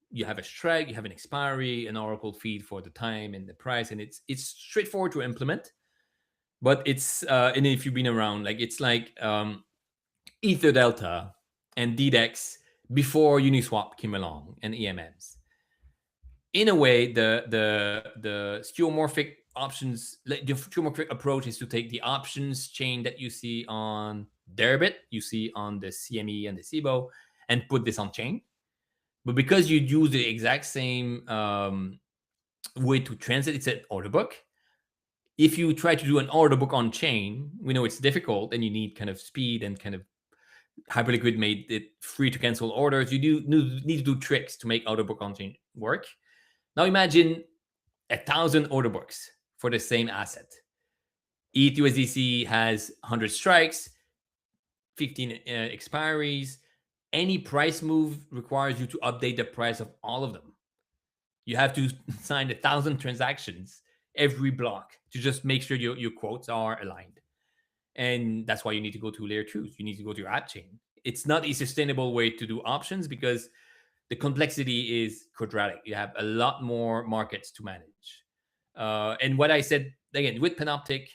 You have a strike, you have an expiry, an oracle feed for the time and the price, and it's straightforward to implement. But it's and if you've been around, like it's like Ether Delta and DDEX before Uniswap came along and EMMs. In a way, the skeuomorphic options, the skeuomorphic approach is to take the options chain that you see on Deribit, you see on the CME and the SIBO, and put this on chain. But because you use the exact same way to transit, it's an order book. If you try to do an order book on chain, we know it's difficult and you need kind of speed, and kind of Hyperliquid made it free to cancel orders. You do need to do tricks to make order book on chain work. Now imagine 1,000 order books for the same asset. ETH USDC has 100 strikes, 15 expiries. Any price move requires you to update the price of all of them. You have to sign 1,000 transactions every block to just make sure your quotes are aligned. And that's why you need to go to layer 2s. You need to go to your app chain. It's not a sustainable way to do options because the complexity is quadratic. You have a lot more markets to manage. And what I said, again, with Panoptic,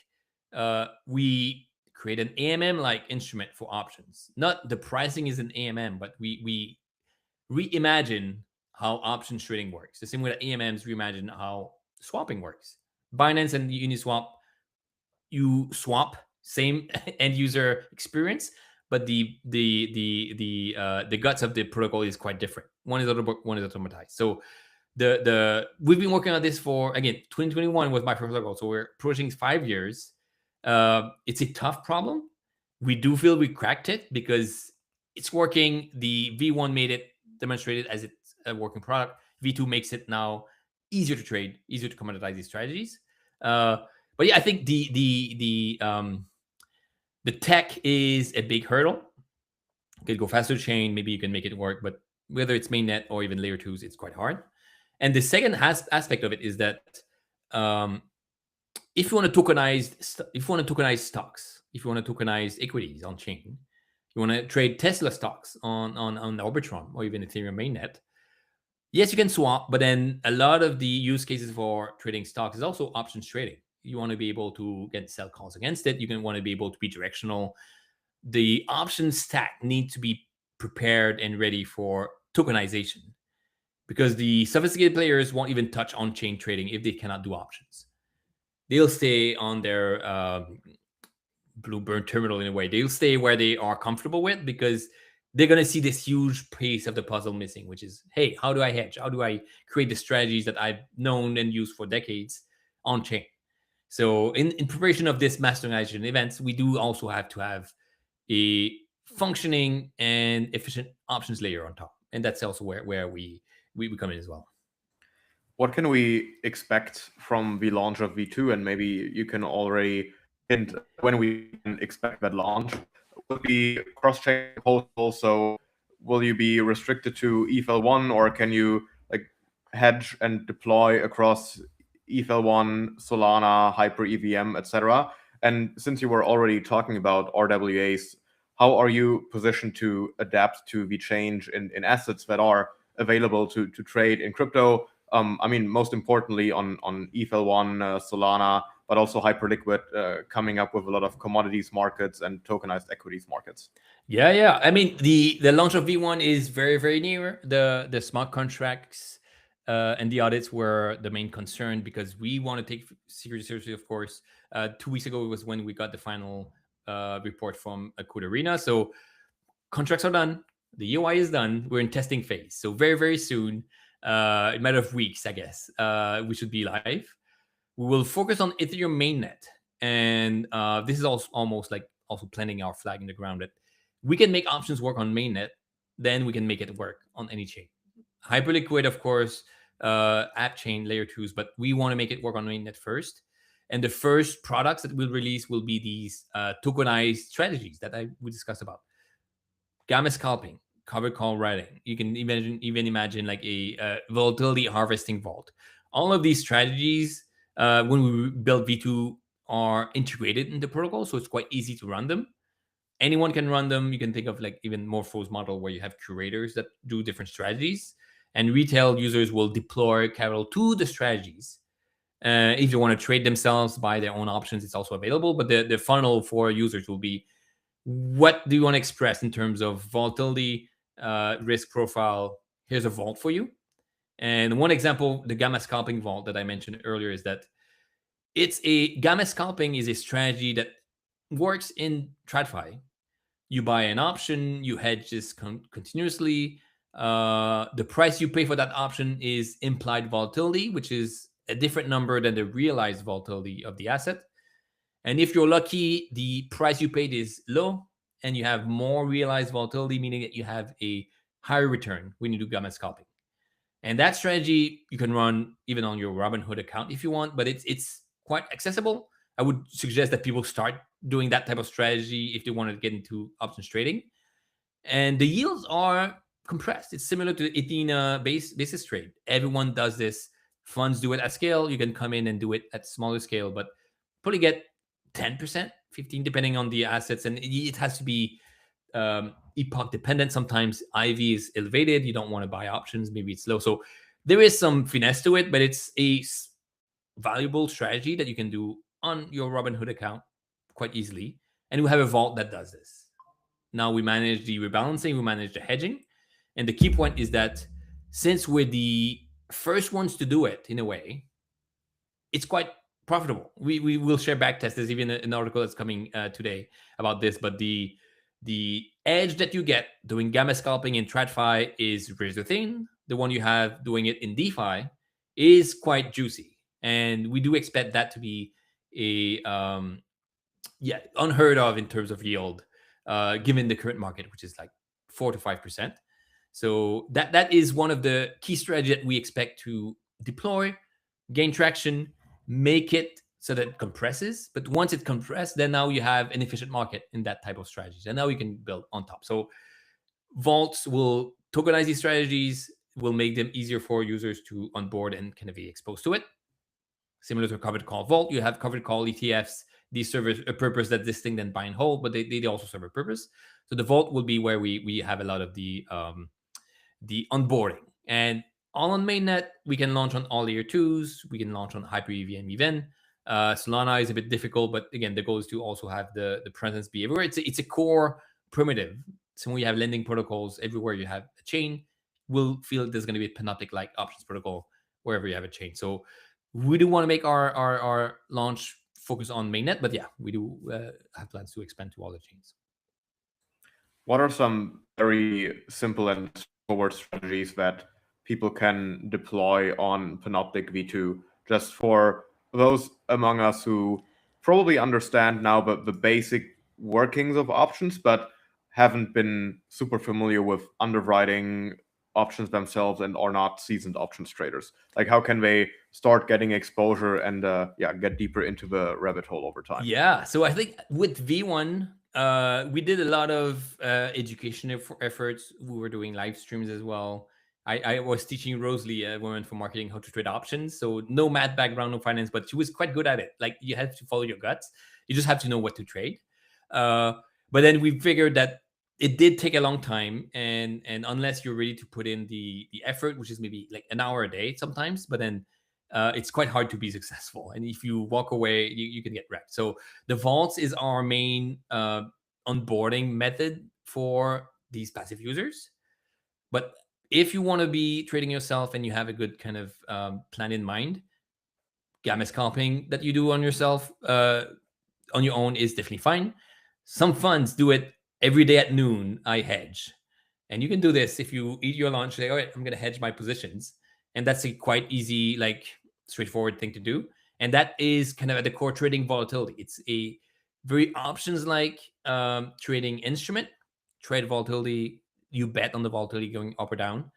we create an AMM-like instrument for options. Not the pricing is an AMM, but we reimagine how options trading works. The same way that AMMs reimagine how swapping works. Binance and Uniswap, you swap, same end user experience, but the guts of the protocol is quite different. One is order book, one is automatized. So we've been working on this for, again, 2021 was my first protocol, so we're approaching 5 years. It's a tough problem. We do feel we cracked it because it's working. The V1 made it, demonstrated as it's a working product. V2 makes it now easier to trade, easier to commoditize these strategies. But yeah, I think the tech is a big hurdle. You could go faster chain, maybe you can make it work, but whether it's mainnet or even layer 2s, it's quite hard. And the second aspect of it is that if you want to tokenize stocks, if you want to tokenize equities on chain, you want to trade Tesla stocks on Arbitrum or even Ethereum mainnet, Yes, you can swap, but then a lot of the use cases for trading stocks is also options trading. You want to be able to get sell calls against it. You can want to be able to be directional. The option stack need to be prepared and ready for tokenization, because the sophisticated players won't even touch on-chain trading if they cannot do options. They'll stay on their Bluebird terminal in a way. They'll stay where they are comfortable with, because they're going to see this huge piece of the puzzle missing, which is, hey, how do I hedge? How do I create the strategies that I've known and used for decades on chain? So in preparation of this masternization events, we do also have to have a functioning and efficient options layer on top. And that's also where we come in as well. What can we expect from the launch of V2? And maybe you can already hint when we can expect that launch. Will it be cross-chain proposal? So will you be restricted to ETH1, or can you like hedge and deploy across ETH1, Solana, Hyper EVM, etc.? And since you were already talking about RWAs, how are you positioned to adapt to the change in assets that are available to trade in crypto? I mean, most importantly on ETH1, Solana, but also Hyperliquid coming up with a lot of commodities markets and tokenized equities markets. Yeah. I mean, the launch of V1 is very, very near. The smart contracts and the audits were the main concern, because we want to take security seriously, of course. 2 weeks ago was when we got the final report from Code Arena. So contracts are done. The UI is done. We're in testing phase. So very, very soon, a matter of weeks, I guess, we should be live. We will focus on Ethereum mainnet. And this is also almost like also planting our flag in the ground, that we can make options work on mainnet, then we can make it work on any chain. Hyperliquid, of course, app chain layer 2s, but we want to make it work on mainnet first. And the first products that we'll release will be these tokenized strategies that we discussed about. Gamma scalping, covered call writing. You can even imagine like a volatility harvesting vault. All of these strategies, when we build V2, are integrated in the protocol, so it's quite easy to run them. Anyone can run them. You can think of like even Morpho's model, where you have curators that do different strategies, and retail users will deploy capital to the strategies. If you want to trade themselves, buy their own options, it's also available. But the funnel for users will be, what do you want to express in terms of volatility, risk profile? Here's a vault for you. And one example, the gamma scalping vault that I mentioned earlier, is that gamma scalping is a strategy that works in TradFi. You buy an option, you hedge this continuously. The price you pay for that option is implied volatility, which is a different number than the realized volatility of the asset. And if you're lucky, the price you paid is low and you have more realized volatility, meaning that you have a higher return when you do gamma scalping. And that strategy you can run even on your Robinhood account if you want, but it's quite accessible. I would suggest that people start doing that type of strategy if they want to get into options trading. And the yields are compressed. It's similar to the Ethena basis trade. Everyone does this. Funds do it at scale. You can come in and do it at smaller scale, but probably get 10%, 15%, depending on the assets. And it has to be epoch dependent. Sometimes IV is elevated. You don't want to buy options. Maybe it's low. So there is some finesse to it, but it's a valuable strategy that you can do on your Robinhood account quite easily. And we have a vault that does this. Now we manage the rebalancing, we manage the hedging. And the key point is that since we're the first ones to do it in a way, it's quite profitable. We will share backtest. There's even an article that's coming today about this, but the edge that you get doing gamma scalping in TradFi is razor thin. The one you have doing it in DeFi is quite juicy. And we do expect that to be a unheard of in terms of yield, given the current market, which is like 4 to 5%. So that is one of the key strategies that we expect to deploy, gain traction, make it so that it compresses. But once it compresses, then now you have an efficient market in that type of strategies. And now you can build on top. So vaults will tokenize these strategies, will make them easier for users to onboard and kind of be exposed to it. Similar to a covered call vault, you have covered call ETFs. These serve a purpose that's distinct than buy and hold, but they also serve a purpose. So the vault will be where we have a lot of the onboarding. And all on mainnet. We can launch on all layer twos. We can launch on Hyper EVM even. Solana is a bit difficult, but again, the goal is to also have the presence be everywhere. It's a core primitive. So when you have lending protocols everywhere, you have a chain. We'll feel there's going to be a Panoptic like options protocol wherever you have a chain. So we do want to make our launch focus on mainnet, but yeah, we do have plans to expand to all the chains. What are some very simple and straightforward strategies that people can deploy on Panoptic V2 just for those among us who probably understand now the basic workings of options, but haven't been super familiar with underwriting options themselves and are not seasoned options traders? Like, how can they start getting exposure and get deeper into the rabbit hole over time? Yeah, so I think with V1, we did a lot of education efforts. We were doing live streams as well. I was teaching Rosalie, a woman for marketing, how to trade options. So no math background, no finance, but she was quite good at it. Like, you have to follow your guts. You just have to know what to trade. But then we figured that it did take a long time, and unless you're ready to put in the effort, which is maybe like an hour a day sometimes, but then it's quite hard to be successful. And if you walk away, you can get wrecked. So the vaults is our main onboarding method for these passive users. But if you want to be trading yourself and you have a good kind of plan in mind, gamma scalping that you do on yourself on your own is definitely fine. Some funds do it every day at noon. I hedge. And you can do this if you eat your lunch, say, all right, I'm going to hedge my positions. And that's a quite easy, like, straightforward thing to do. And that is kind of at the core trading volatility. It's a very options like trading instrument. Trade volatility, you bet on the volatility going up or down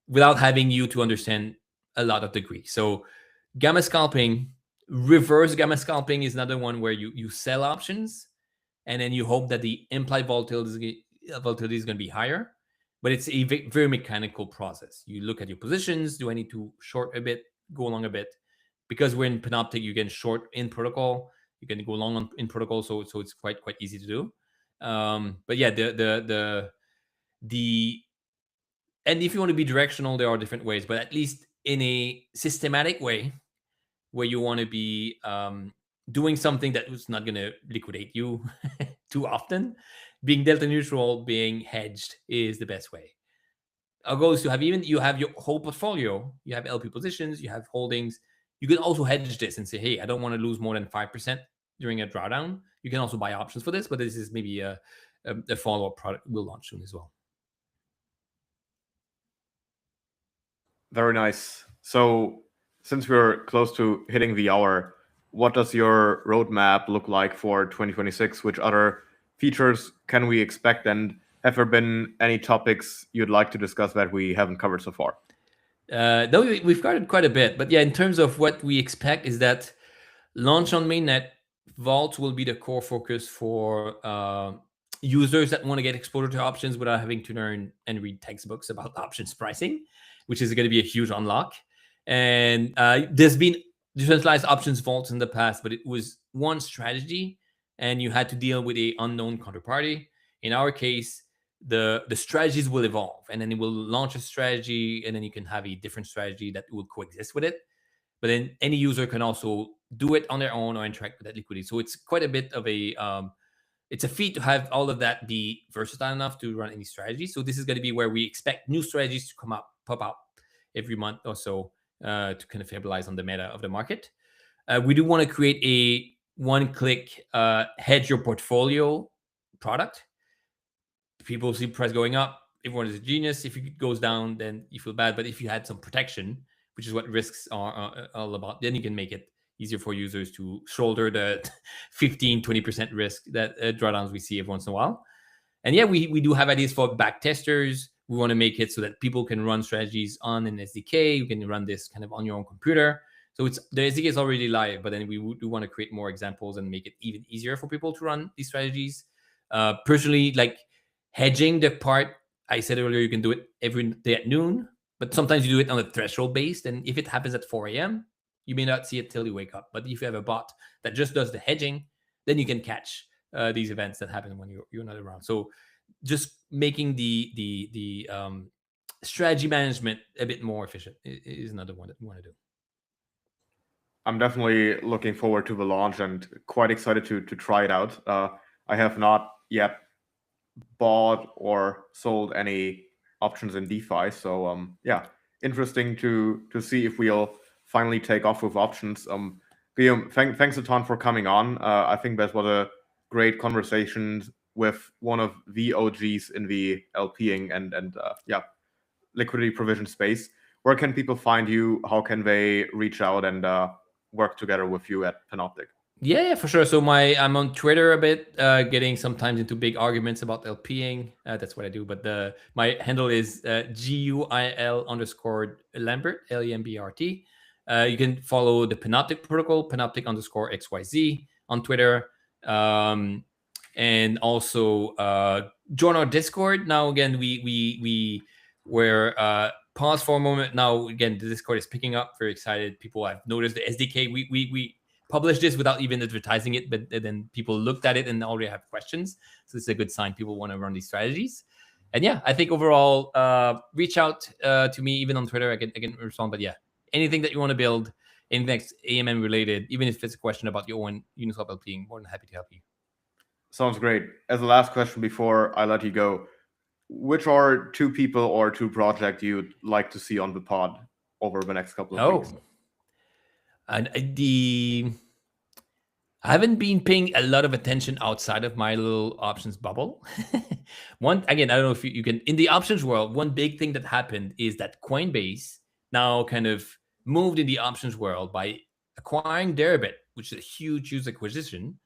without having you to understand a lot of the Greek. So gamma scalping, reverse gamma scalping is another one where you sell options and then you hope that the implied volatility is going to be higher. But it's a very mechanical process. You look at your positions. Do I need to short a bit, go long a bit? Because we're in Panoptic, you can short in protocol. You can go long in protocol, so it's quite easy to do. But yeah, the and if you want to be directional, there are different ways. But at least in a systematic way, where you want to be doing something that was not going to liquidate you too often, being delta neutral, being hedged is the best way. Our goal is to have you have your whole portfolio, you have LP positions, you have holdings. You can also hedge this and say, hey, I don't want to lose more than 5% during a drawdown. You can also buy options for this, but this is maybe a follow-up product we'll launch soon as well. Very nice. So, since we're close to hitting the hour, what does your roadmap look like for 2026? Which other features can we expect? And have there been any topics you'd like to discuss that we haven't covered so far? No, we've covered quite a bit. But yeah, in terms of what we expect is that launch on mainnet, Vault will be the core focus for users that want to get exposure to options without having to learn and read textbooks about options pricing, which is going to be a huge unlock. And there's been decentralized options vaults in the past, but it was one strategy, and you had to deal with a unknown counterparty. In our case, the strategies will evolve, and then it will launch a strategy, and then you can have a different strategy that will coexist with it. But then any user can also do it on their own or interact with that liquidity. So it's quite a bit of a it's a feat to have all of that be versatile enough to run any strategy. So this is going to be where we expect new strategies to pop up every month or so to kind of stabilize on the meta of the market. We do want to create a one-click hedge your portfolio product. People see price going up, everyone is a genius. If it goes down, then you feel bad. But if you had some protection, which is what risks are all about, then you can make it easier for users to shoulder the 15-20% risk that drawdowns we see every once in a while. And yeah, we do have ideas for back testers. We want to make it so that people can run strategies on an SDK. You can run this kind of on your own computer. So the SDK is already live, but then we do want to create more examples and make it even easier for people to run these strategies. Personally, like hedging the part I said earlier, you can do it every day at noon, but sometimes you do it on a threshold based. And if it happens at 4 a.m., you may not see it till you wake up. But if you have a bot that just does the hedging, then you can catch these events that happen when you're not around. So just making the strategy management a bit more efficient is another one that we want to do. I'm definitely looking forward to the launch and quite excited to try it out. I have not yet bought or sold any options in DeFi, so yeah, interesting to see if we'll finally take off with options. Guillaume, thanks a ton for coming on. I think that was a great conversation with one of the OGs in the LPing and yeah, liquidity provision space. Where can people find you? How can they reach out and work together with you at Panoptic? Yeah, for sure. So I'm on Twitter a bit, getting sometimes into big arguments about LPing. That's what I do. But my handle is GUIL_Lambert, Lembrt. You can follow the Panoptic protocol, Panoptic_XYZ on Twitter. And also join our Discord. Now again, we're paused for a moment. Now again, the Discord is picking up. Very excited. People have noticed the SDK. We published this without even advertising it, but then people looked at it and already have questions. So it's a good sign people want to run these strategies. And yeah, I think overall, reach out to me even on Twitter. I can respond. But yeah, anything that you want to build, anything that's AMM related, even if it's a question about your own Uniswap LPing, more than happy to help you. Sounds great. As a last question before I let you go, which are 2 people or 2 projects you'd like to see on the pod over the next couple of weeks? And I haven't been paying a lot of attention outside of my little options bubble. Again, I don't know if you can, in the options world, one big thing that happened is that Coinbase now kind of moved in the options world by acquiring Deribit, which is a huge acquisition.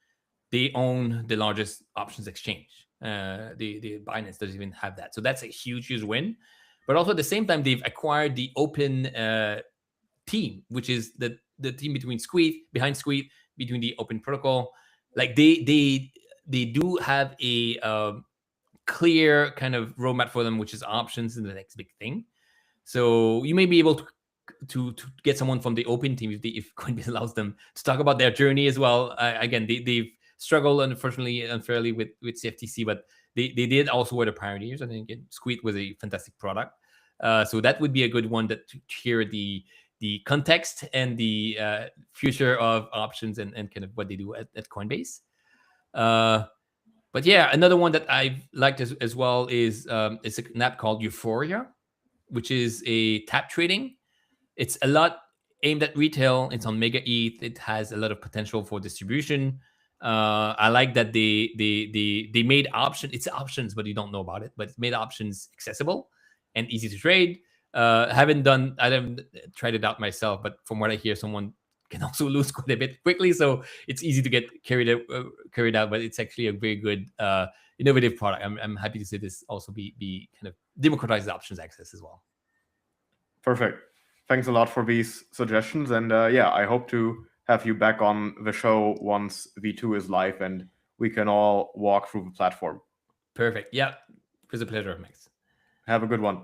They own the largest options exchange. The Binance doesn't even have that. So that's a huge win. But also at the same time, they've acquired the open team, which is the team behind Squeeze, between the open protocol. Like they do have a clear kind of roadmap for them, which is options in the next big thing. So you may be able to get someone from the open team if Coinbase allows them to talk about their journey as well. Again, they've struggled unfairly with CFTC, but they did also were the pioneers. I think Squeeze was a fantastic product. So that would be a good one to hear the context and the future of options and kind of what they do at Coinbase. But yeah, another one that I've liked as well is it's an app called Euphoria, which is a tap trading. It's a lot aimed at retail. It's on Mega ETH. It has a lot of potential for distribution. I like that they made options. It's options, but you don't know about it. But it's made options accessible and easy to trade. I haven't tried it out myself, but from what I hear, someone can also lose quite a bit quickly, so it's easy to get carried out. But it's actually a very good, innovative product. I'm happy to see this also be kind of democratized options access as well. Perfect. Thanks a lot for these suggestions, and yeah, I hope to have you back on the show once V2 is live and we can all walk through the platform. Perfect. Yeah, it was a pleasure, Max. Have a good one.